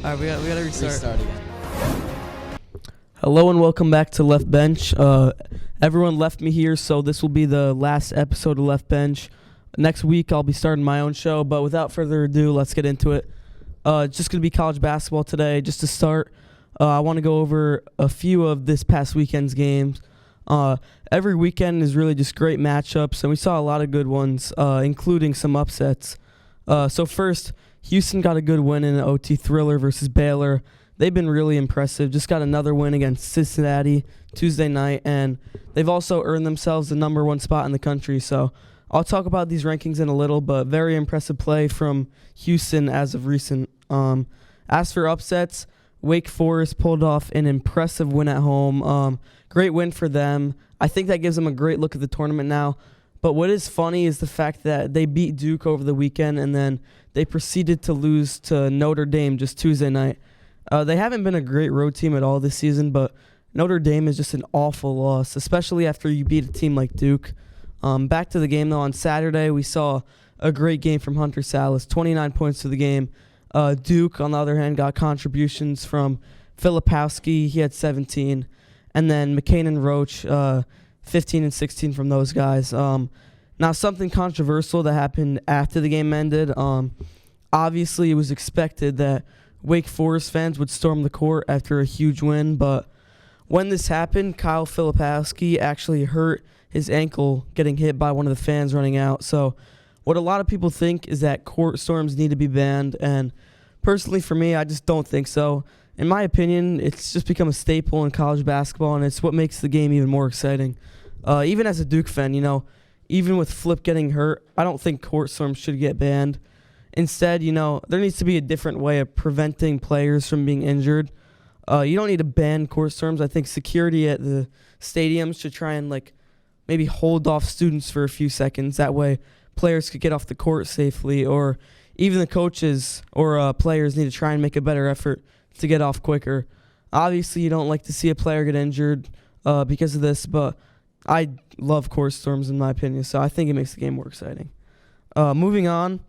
All right, we got to Restart again. Hello and welcome back to Left Bench. Everyone left me here, so this will be the last episode of Left Bench. Next week, I'll be starting my own show, but without further ado, let's get into it. It's just going to be college basketball today. Just to start, I want to go over a few of this past weekend's games. Every weekend is really just great matchups, and we saw a lot of good ones, including some upsets. So first, Houston got a good win in an OT thriller versus Baylor. They've been really impressive. Just got another win against Cincinnati Tuesday night, and they've also earned themselves the number one spot in the country. So I'll talk about these rankings in a little, but very impressive play from Houston as of recent. As for upsets, Wake Forest pulled off an impressive win at home. Great win for them. I think that gives them a great look at the tournament now. But what is funny is the fact that they beat Duke over the weekend, and then they proceeded to lose to Notre Dame just Tuesday night. They haven't been a great road team at all this season, but Notre Dame is just an awful loss, especially after you beat a team like Duke. Back to the game, though. On Saturday, we saw a great game from Hunter Salas, 29 points to the game. Duke, on the other hand, got contributions from Filipowski. He had 17. And then McCain and Roach, 15 and 16 from those guys. Now, something controversial that happened after the game ended. Obviously, it was expected that Wake Forest fans would storm the court after a huge win, but when this happened, Kyle Filipowski actually hurt his ankle getting hit by one of the fans running out. So what a lot of people think is that court storms need to be banned, and personally for me, I just don't think so. In my opinion, it's just become a staple in college basketball, and it's what makes the game even more exciting. Even as a Duke fan, even with Flip getting hurt, I don't think court storms should get banned. Instead, there needs to be a different way of preventing players from being injured. You don't need to ban court storms. I think security at the stadiums should try and maybe hold off students for a few seconds. That way players could get off the court safely, or even the coaches or players need to try and make a better effort to get off quicker. Obviously, you don't like to see a player get injured because of this, but I love court storms in my opinion, so I think it makes the game more exciting. Moving on,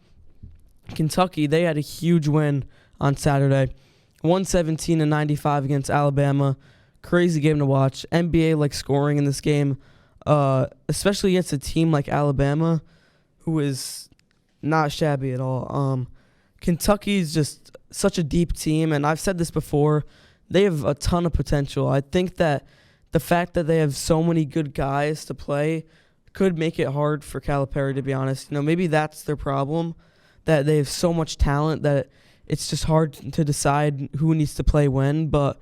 Kentucky, they had a huge win on Saturday, 117-95 against Alabama. Crazy game to watch. NBA scoring in this game, especially against a team like Alabama, who is not shabby at all. Kentucky is just such a deep team, and I've said this before, they have a ton of potential. I think that the fact that they have so many good guys to play could make it hard for Calipari, to be honest. Maybe that's their problem, that they have so much talent that it's just hard to decide who needs to play when, but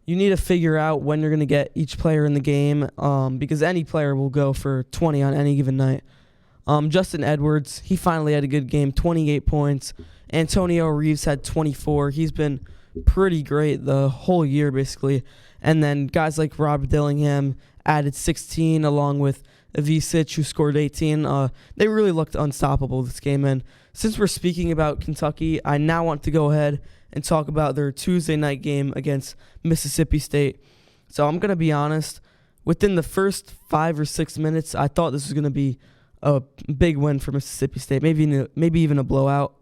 you need to figure out when you're going to get each player in the game, because any player will go for 20 on any given night. Justin Edwards, he finally had a good game, 28 points. Antonio Reeves had 24. He's been pretty great the whole year, basically. And then guys like Rob Dillingham added 16, along with Avicic, who scored 18. They really looked unstoppable this game. And since we're speaking about Kentucky, I now want to go ahead and talk about their Tuesday night game against Mississippi State. So I'm going to be honest, within the first 5 or 6 minutes, I thought this was going to be a big win for Mississippi State, maybe even a blowout.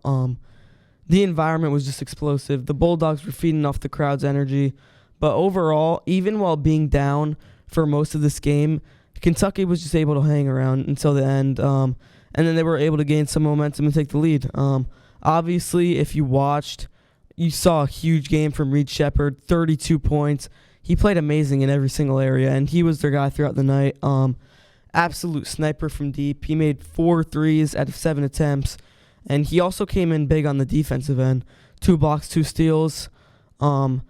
The environment was just explosive. The Bulldogs were feeding off the crowd's energy. But overall, even while being down for most of this game, Kentucky was just able to hang around until the end. And then they were able to gain some momentum and take the lead. Obviously, if you watched, you saw a huge game from Reed Shepherd, 32 points. He played amazing in every single area, and he was their guy throughout the night. Absolute sniper from deep. He made 4 threes out of 7 attempts. And he also came in big on the defensive end. 2 blocks, 2 steals. And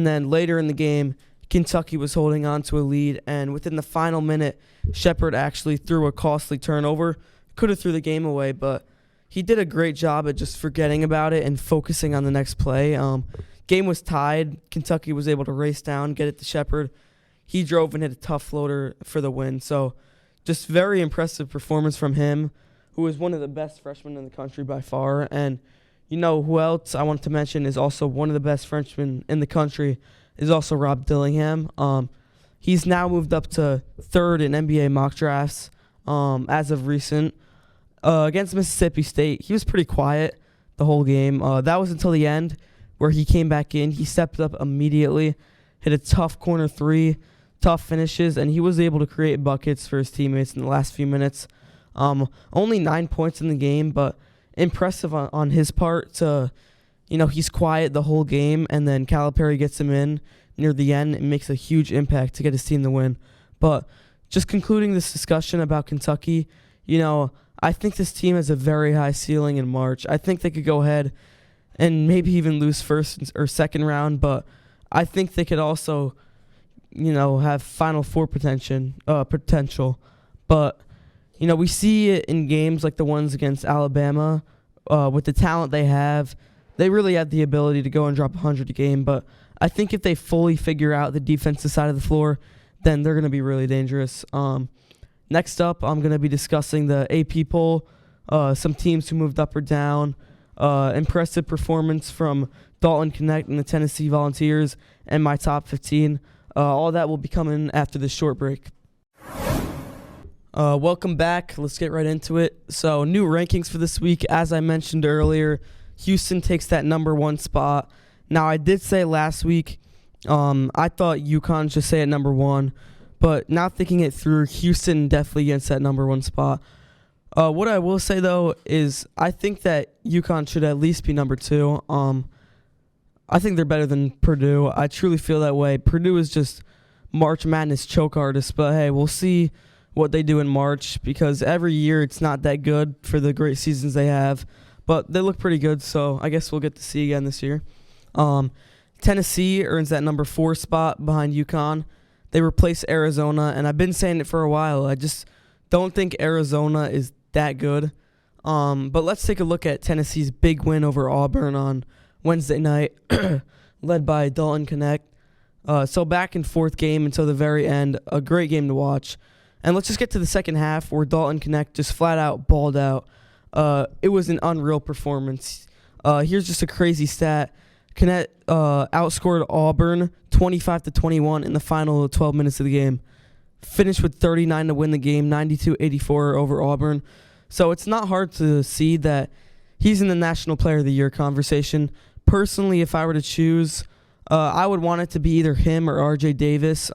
then later in the game, Kentucky was holding on to a lead. And within the final minute, Shepherd actually threw a costly turnover. Could have threw the game away, but he did a great job at just forgetting about it and focusing on the next play. Game was tied. Kentucky was able to race down, get it to Shepherd. He drove and hit a tough floater for the win. So just very impressive performance from him, who is one of the best freshmen in the country by far. And who else I wanted to mention is also one of the best freshmen in the country is also Rob Dillingham. He's now moved up to 3rd in NBA mock drafts as of recent. Against Mississippi State, he was pretty quiet, the whole game. That was until the end where he came back in. He stepped up immediately, hit a tough corner three, tough finishes, and he was able to create buckets for his teammates in the last few minutes. Only 9 points in the game, but impressive on his part to, he's quiet the whole game, and then Calipari gets him in near the end and makes a huge impact to get his team the win. But just concluding this discussion about Kentucky, I think this team has a very high ceiling in March. I think they could go ahead and maybe even lose first or second round, but I think they could also, have Final Four potential. But, we see it in games like the ones against Alabama. With the talent they have, they really have the ability to go and drop 100 a game. But I think if they fully figure out the defensive side of the floor, then they're going to be really dangerous. Next up, I'm going to be discussing the AP poll, some teams who moved up or down, impressive performance from Dalton Connect and the Tennessee Volunteers, and my top 15. All that will be coming after this short break. Welcome back. Let's get right into it. So, new rankings for this week. As I mentioned earlier, Houston takes that number 1 spot. Now, I did say last week, I thought UConn should stay at number 1, but now thinking it through, Houston definitely gets that number 1 spot. What I will say, though, is I think that UConn should at least be number 2. I think they're better than Purdue. I truly feel that way. Purdue is just March Madness choke artists, but hey, we'll see what they do in March because every year it's not that good for the great seasons they have, but they look pretty good, so I guess we'll get to see again this year. Tennessee earns that number 4 spot behind UConn. They replace Arizona, and I've been saying it for a while. I just don't think Arizona is that good. But let's take a look at Tennessee's big win over Auburn on Wednesday night, led by Dalton Connect. So back and forth game until the very end. A great game to watch. And let's just get to the second half where Dalton Connect just flat out balled out. It was an unreal performance. Here's just a crazy stat. Connect outscored Auburn 25-21 in the final 12 minutes of the game. Finished with 39 to win the game, 92-84 over Auburn. So it's not hard to see that he's in the National Player of the Year conversation. Personally, if I were to choose, I would want it to be either him or R.J. Davis.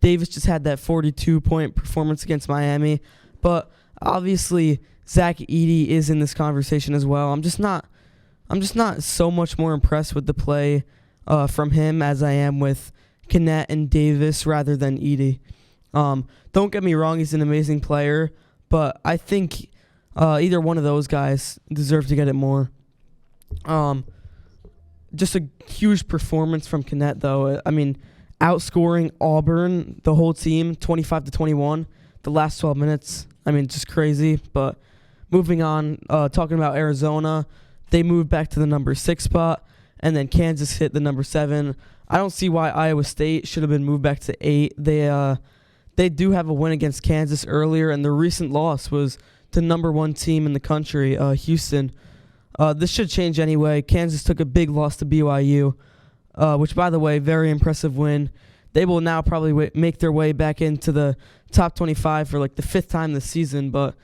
Davis just had that 42-point performance against Miami. But obviously, Zach Edey is in this conversation as well. I'm just not so much more impressed with the play from him as I am with Knet and Davis rather than Edey. Don't get me wrong, he's an amazing player, but I think either one of those guys deserve to get it more. Just a huge performance from Knet, though. I mean, outscoring Auburn, the whole team, 25-21, the last 12 minutes. I mean, just crazy. But moving on, talking about Arizona, they moved back to the number 6 spot, and then Kansas hit the number 7. I don't see why Iowa State should have been moved back to 8. They do have a win against Kansas earlier, and the recent loss was to number 1 team in the country, Houston. This should change anyway. Kansas took a big loss to BYU, which, by the way, very impressive win. They will now probably make their way back into the top 25 for like the 5th time this season, but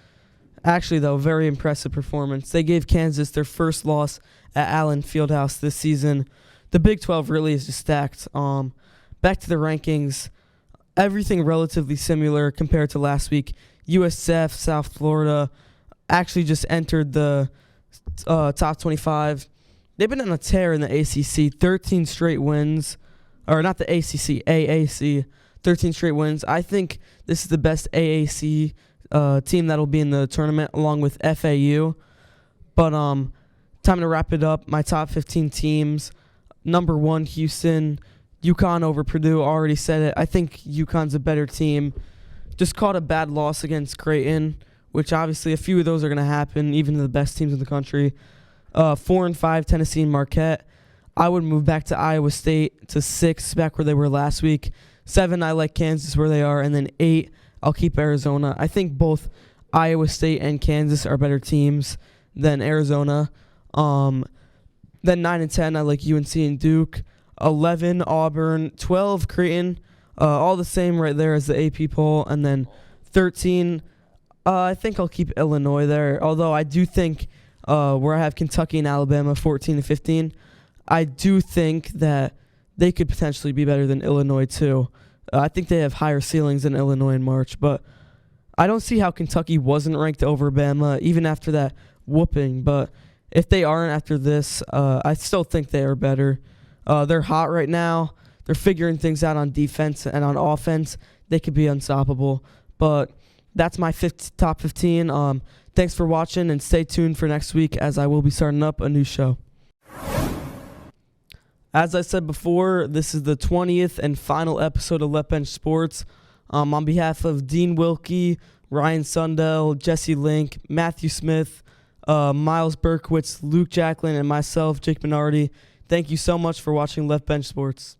actually, though, very impressive performance. They gave Kansas their first loss at Allen Fieldhouse this season. The Big 12 really is just stacked. Back to the rankings, everything relatively similar compared to last week. USF, South Florida, actually just entered the top 25. They've been on a tear in the ACC, 13 straight wins. Or not the ACC, AAC, 13 straight wins. I think this is the best AAC team that'll be in the tournament along with FAU. But time to wrap it up. My top 15 teams. Number 1, Houston. UConn over Purdue. Already said it. I think UConn's a better team. Just caught a bad loss against Creighton, which obviously a few of those are going to happen, even to the best teams in the country. 4 and 5, Tennessee and Marquette. I would move back to Iowa State to 6, back where they were last week. 7, I like Kansas where they are. And then 8, I'll keep Arizona. I think both Iowa State and Kansas are better teams than Arizona. Then 9 and 10, I like UNC and Duke. 11, Auburn. 12, Creighton. All the same right there as the AP poll. And then 13, I think I'll keep Illinois there. Although I do think where I have Kentucky and Alabama 14-15. I do think that they could potentially be better than Illinois too. I think they have higher ceilings than Illinois in March, but I don't see how Kentucky wasn't ranked over Bama even after that whooping. But if they aren't after this, I still think they are better. They're hot right now. They're figuring things out on defense and on offense. They could be unstoppable. But that's my top 15. Thanks for watching, and stay tuned for next week as I will be starting up a new show. As I said before, this is the 20th and final episode of Left Bench Sports. On behalf of Dean Wilkie, Ryan Sundell, Jesse Link, Matthew Smith, Miles Berkowitz, Luke Jacklin, and myself, Jake Minardi, thank you so much for watching Left Bench Sports.